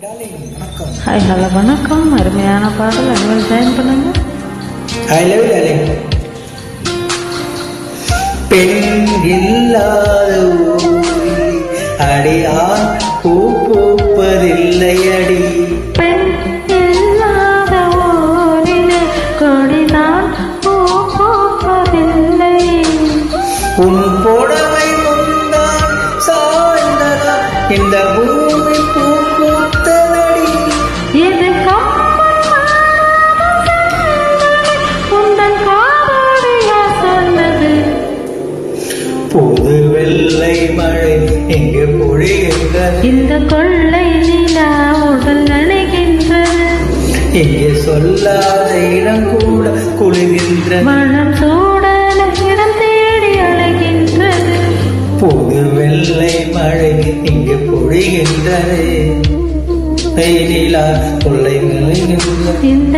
Hi hello வணக்கம். அருமையான பாடல் அனுவல் ஜாயின் பண்ணுங்க. I love you darling. பெண் இல்லாத ஊரில் அடியான் பூ பூப்பதில்லை அடி. பெண் இல்லாத ஊரிலே கொடிதான் பூ பூப்பதில்லை. உன் புடவை முன்னால் சாய்ந்ததா இந்த பூமி பூ பூத்ததடி. இது உந்தன் காதலியா சொன்னது. புது வெள்ளை மழை எங்கு பொழிகின்றது. இந்த கொள்ளை நிலா உடல் நனைகின்றது. இங்கே சொல்லாத இடம் கூட குளிர்கின்ற மனம் சூடன இடம் தேடி அழைகின்றது. புது வெள்ளை மழை இங்கு பொழிகின்றது. நிலா கொள்ளை நுழைகின்றது. இந்த